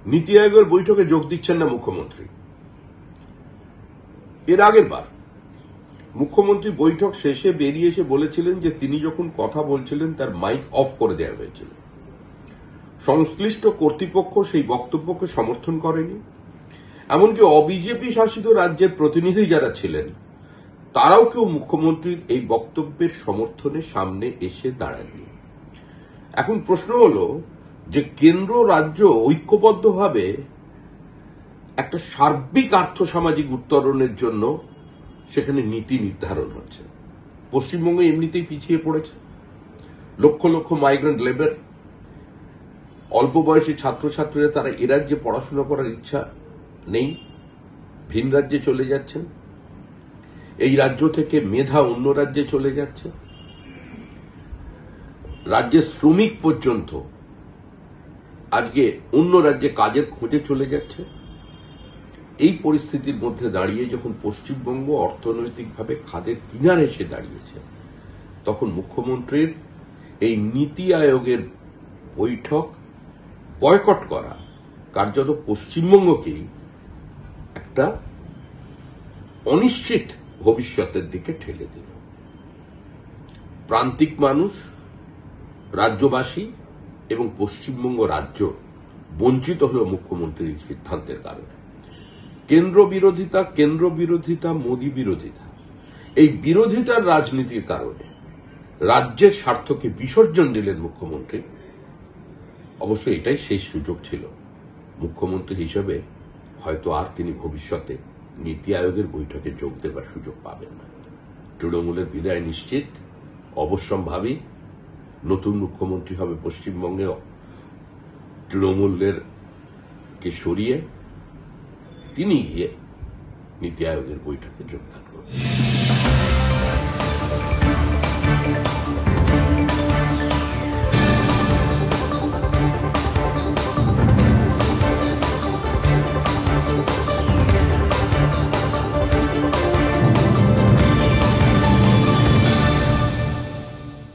নীতি আয়োগের বৈঠকে যোগ দিচ্ছেন না মুখ্যমন্ত্রী। এর আগের বার মুখ্যমন্ত্রী বৈঠক শেষে বেরিয়ে এসে বলেছিলেন যে তিনি যখন কথা বলছিলেন তার মাইক অফ করে দেওয়া হয়েছিল। সংশ্লিষ্ট কর্তৃপক্ষ সেই বক্তব্যকে সমর্থন করেনি, এমনকি অবিজেপি শাসিত রাজ্যের প্রতিনিধি যারা ছিলেন তারাও কেউ মুখ্যমন্ত্রীর এই বক্তব্যের সমর্থনে সামনে এসে দাঁড়াননি। এখন প্রশ্ন হলো যে কেন্দ্র রাজ্য ঐক্যবদ্ধভাবে একটা সার্বিক আর্থসামাজিক উত্তরণের জন্য সেখানে নীতি নির্ধারণ হচ্ছে। পশ্চিমবঙ্গ এমনিতেই পিছিয়ে পড়েছে, লক্ষ লক্ষ মাইগ্রেন্ট লেবার, অল্প বয়সী ছাত্রছাত্রীরা তারা এ রাজ্যে পড়াশোনা করার ইচ্ছা নেই, ভিন রাজ্যে চলে যাচ্ছেন, এই রাজ্য থেকে মেধা অন্য রাজ্যে চলে যাচ্ছে, রাজ্যের শ্রমিক পর্যন্ত আজকে অন্য রাজ্যে কাজের খোঁজে চলে যাচ্ছে। এই পরিস্থিতির মধ্যে দাঁড়িয়ে যখন পশ্চিমবঙ্গ অর্থনৈতিকভাবে খাদের কিনারে এসে দাঁড়িয়েছে, তখন মুখ্যমন্ত্রীর এই নীতি আয়োগের বৈঠক বয়কট করা কার্যত পশ্চিমবঙ্গকেই একটা অনিশ্চিত ভবিষ্যতের দিকে ঠেলে দিল। প্রান্তিক মানুষ, রাজ্যবাসী এবং পশ্চিমবঙ্গ রাজ্য বঞ্চিত হল মুখ্যমন্ত্রীর সিদ্ধান্তের কারণে। কেন্দ্র বিরোধিতা, মোদী বিরোধিতা, এই বিরোধিতার রাজনীতির কারণে রাজ্যের স্বার্থকে বিসর্জন দিলেন মুখ্যমন্ত্রী। অবশ্য এটাই শেষ সুযোগ ছিল। মুখ্যমন্ত্রী হিসেবে হয়তো আর তিনি ভবিষ্যতে নীতি আয়োগের বৈঠকে যোগ দেবার সুযোগ পাবেন না। তৃণমূলের বিদায় নিশ্চিত। অবশ্যম্ভাবী নতুন মুখ্যমন্ত্রী হবে পশ্চিমবঙ্গে তৃণমূলের কে সরিয়ে তিনি গিয়ে নীতি আয়োগের বৈঠকে যোগদান করবেন।